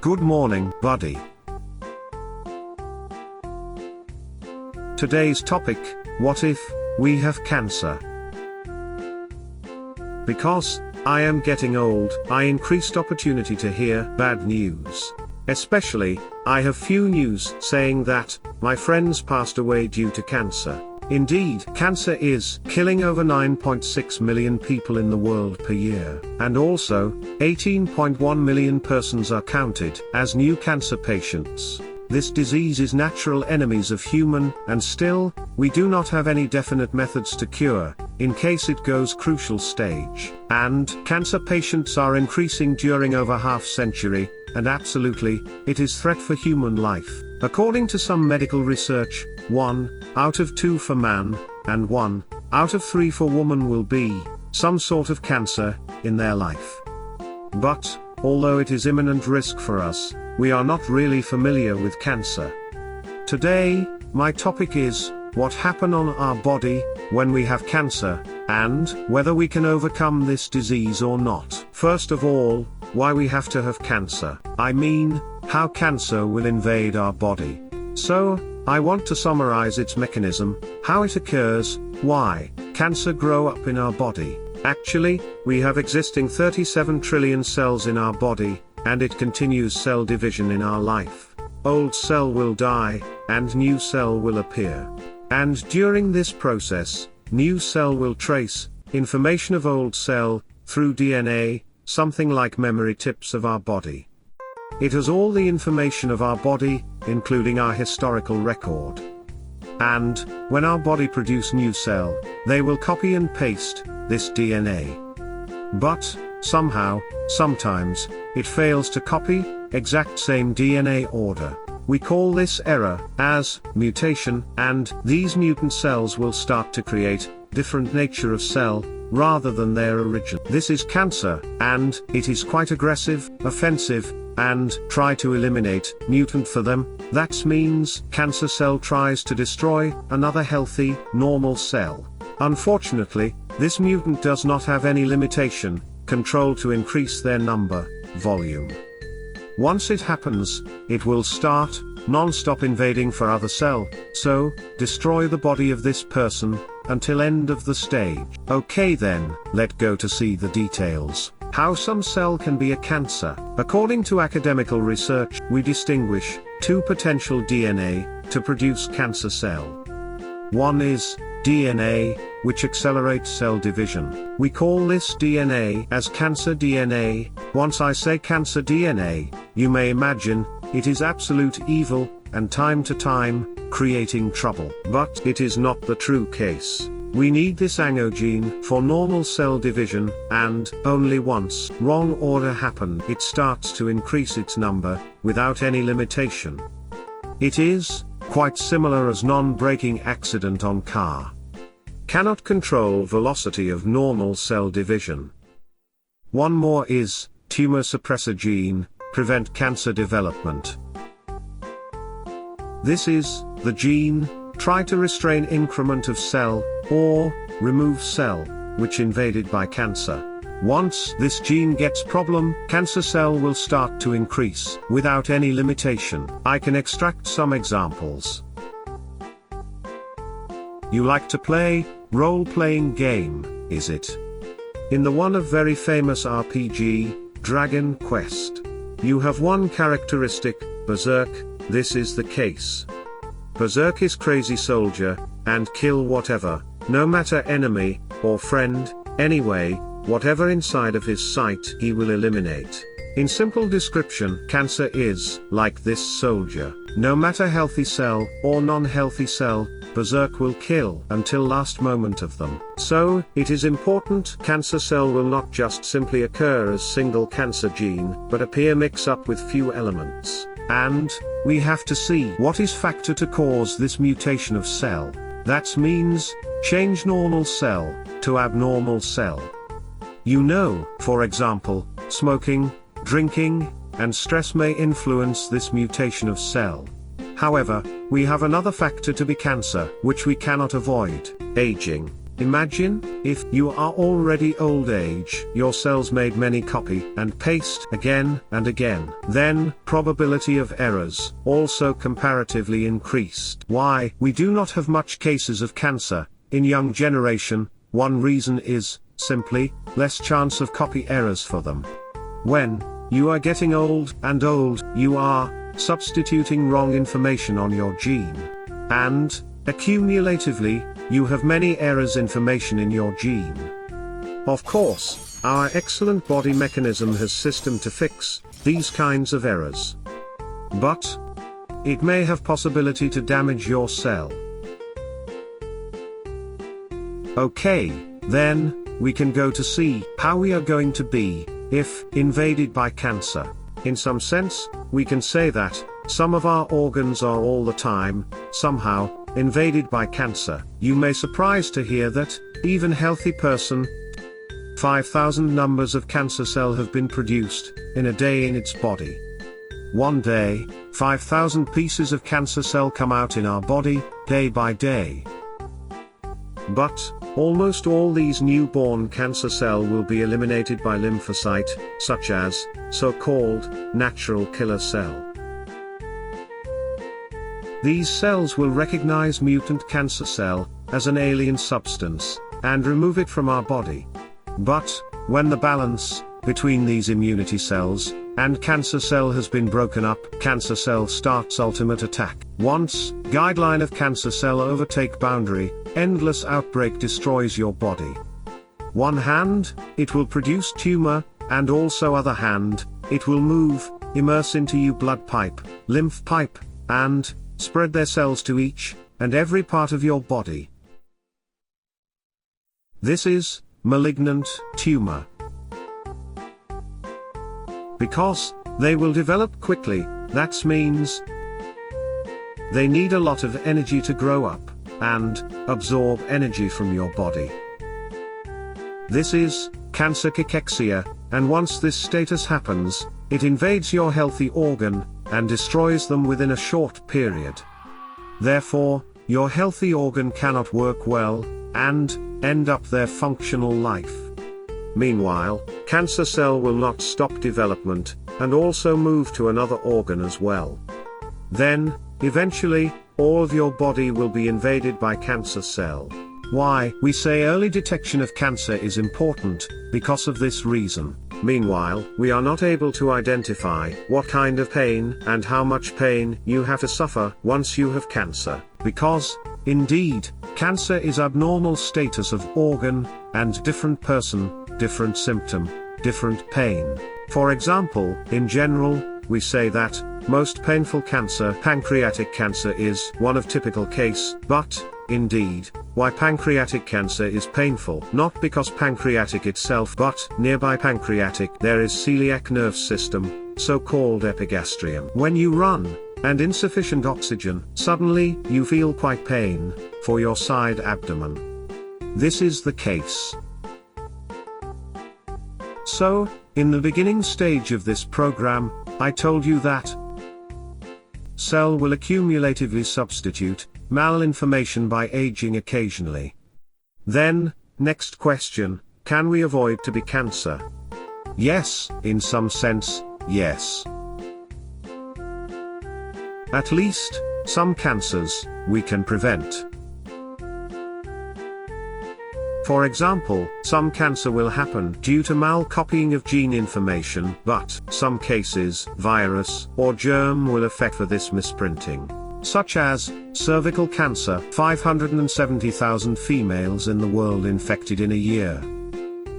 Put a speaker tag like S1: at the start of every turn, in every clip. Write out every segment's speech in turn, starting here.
S1: Good morning, buddy. Today's topic: what if we have cancer? Because I am getting old, I increased opportunity to hear bad news. Especially, I have few news saying that my friends passed away due to cancer. Indeed, cancer is killing over 9.6 million people in the world per year, and also 18.1 million persons are counted as new cancer patients. This disease is natural enemies of human, and still, we do not have any definite methods to cure, in case it goes crucial stage. And cancer patients are increasing during over half century, and absolutely, it is threat for human life. According to some medical research, 1 out of 2 for man, and 1 out of 3 for woman will be some sort of cancer in their life. But, although it is imminent risk for us, we are not really familiar with cancer. Today, my topic is, what happens on our body when we have cancer, and whether we can overcome this disease or not. First of all, why we have to have cancer. I mean, how cancer will invade our body. So, I want to summarize its mechanism, how it occurs, why cancer grow up in our body. Actually, we have existing 37 trillion cells in our body, and it continues cell division in our life. Old cell will die, and new cell will appear. And during this process, new cell will trace information of old cell through DNA, something like memory chips of our body. It has all the information of our body, including our historical record. And when our body produce new cell, they will copy and paste this DNA. But somehow, sometimes, it fails to copy exact same DNA order. We call this error as mutation, and these mutant cells will start to create different nature of cell rather than their original. This is cancer, and it is quite aggressive, offensive, and try to eliminate mutant for them. That means cancer cell tries to destroy another healthy, normal cell. Unfortunately, this mutant does not have any limitation, control to increase their number, volume. Once it happens, it will start non-stop invading for other cell, so destroy the body of this person until end of the stage. Okay then, let's go to see the details. How some cell can be a cancer. According to academical research, we distinguish 2 potential DNA to produce cancer cell. One is DNA, which accelerates cell division. We call this DNA as cancer DNA. Once I say cancer DNA, you may imagine, it is absolute evil, and time to time, creating trouble. But it is not the true case. We need this oncogene for normal cell division, and only once wrong order happen, it starts to increase its number, without any limitation. It is quite similar as non-braking accident on car. Cannot control velocity of normal cell division. One more is tumor suppressor gene, prevent cancer development. This is the gene, try to restrain increment of cell, or remove cell, which invaded by cancer. Once this gene gets problem, cancer cell will start to increase, without any limitation. I can extract some examples. You like to play role-playing game, is it? In the one of very famous RPG, Dragon Quest. You have one characteristic, Berserk. This is the case. Berserk is crazy soldier, and kill whatever, no matter enemy, or friend, anyway, whatever inside of his sight he will eliminate. In simple description, cancer is like this soldier. No matter healthy cell, or non-healthy cell, Berserk will kill until last moment of them. So, it is important cancer cell will not just simply occur as single cancer gene, but appear mix up with few elements. And we have to see what is factor to cause this mutation of cell. That means, change normal cell to abnormal cell. You know, for example, smoking, drinking, and stress may influence this mutation of cell. However, we have another factor to be cancer, which we cannot avoid, aging. imagine, if you are already old age, your cells made many copy and paste again and again. Then, probability of errors also comparatively increased. Why we do not have much cases of cancer in young generation, one reason is, simply, less chance of copy errors for them. When you are getting old, you are substituting wrong information on your gene. And, accumulatively, you have many errors information in your gene. Of course, our excellent body mechanism has system to fix these kinds of errors. But it may have possibility to damage your cell. Okay, then, we can go to see how we are going to be if invaded by cancer. In some sense, we can say that some of our organs are all the time, somehow, invaded by cancer. You may surprise to hear that, even healthy person, 5,000 numbers of cancer cell have been produced, in a day in its body. One day, 5,000 pieces of cancer cell come out in our body, day by day. But, almost all these newborn cancer cell will be eliminated by lymphocyte, such as, so-called, natural killer cell. These cells will recognize mutant cancer cell as an alien substance, and remove it from our body. But, when the balance between these immunity cells and cancer cell has been broken up, cancer cell starts ultimate attack. Once guideline of cancer cell overtake boundary, endless outbreak destroys your body. One hand, it will produce tumor, and also other hand, it will move, immerse into you blood pipe, lymph pipe, and spread their cells to each and every part of your body. This is malignant tumor. Because they will develop quickly, that means they need a lot of energy to grow up and absorb energy from your body. This is cancer cachexia, and once this status happens, it invades your healthy organ and destroys them within a short period. Therefore, your healthy organ cannot work well and end up their functional life. Meanwhile, cancer cell will not stop development and also move to another organ as well. Then, eventually, all of your body will be invaded by cancer cell. Why we say early detection of cancer is important, because of this reason. Meanwhile, we are not able to identify what kind of pain and how much pain you have to suffer once you have cancer, because, indeed, cancer is abnormal status of organ, and different person, different symptom, different pain. For example, in general, we say that most painful cancer, pancreatic cancer, is one of typical case, but indeed, why pancreatic cancer is painful, not because pancreatic itself, but nearby pancreatic there is celiac nerve system, so-called epigastrium. When you run, and insufficient oxygen, suddenly you feel quite pain for your side abdomen. This is the case. So, in the beginning stage of this program, I told you that cell will accumulatively substitute malinformation by aging occasionally. Then, next question, can we avoid to be cancer? Yes, in some sense, yes. At least, some cancers, we can prevent. For example, some cancer will happen due to mal-copying of gene information, but, some cases, virus, or germ will affect for this misprinting. Such as, cervical cancer, 570,000 females in the world infected in a year.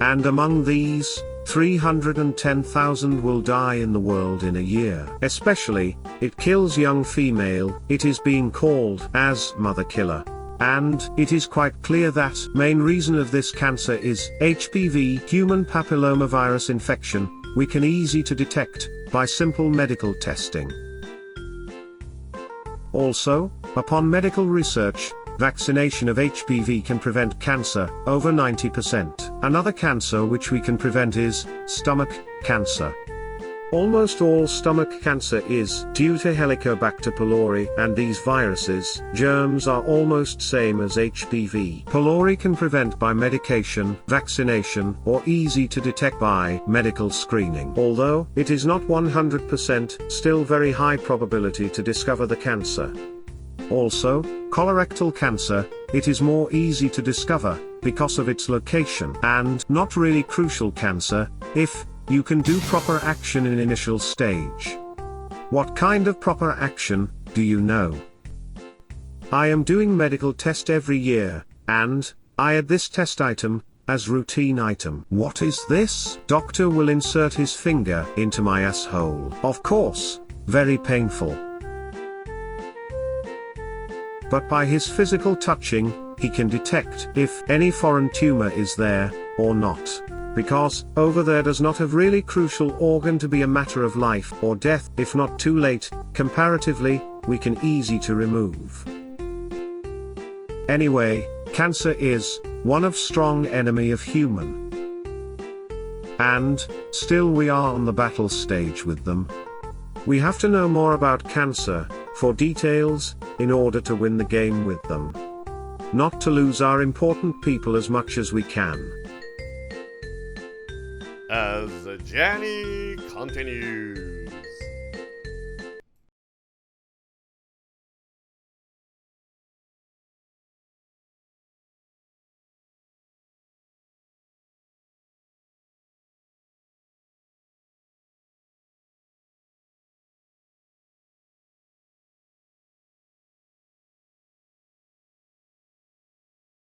S1: And among these, 310,000 will die in the world in a year. Especially, it kills young female, it is being called as mother killer. And it is quite clear that main reason of this cancer is HPV, human papillomavirus infection, we can easy to detect by simple medical testing. Also, upon medical research, vaccination of HPV can prevent cancer, over 90%. Another cancer which we can prevent is stomach cancer. Almost all stomach cancer is due to Helicobacter pylori, and these viruses, germs are almost same as HPV. Pylori can prevent by medication, vaccination, or easy to detect by medical screening. Although it is not 100%, still very high probability to discover the cancer. Also, colorectal cancer, it is more easy to discover, because of its location, and not really crucial cancer, if you can do proper action in initial stage. What kind of proper action, do you know? I am doing medical test every year, and I add this test item as routine item. What is this? Doctor will insert his finger into my asshole. Of course, very painful. But by his physical touching, he can detect if any foreign tumor is there, or not. Because, over there does not have really crucial organ to be a matter of life or death, if not too late, comparatively, we can easy to remove. Anyway, cancer is, one of strong enemy of human. And, still we are on the battle stage with them. We have to know more about cancer, for details, in order to win the game with them. Not to lose our important people as much as we can.
S2: As Jenny continues.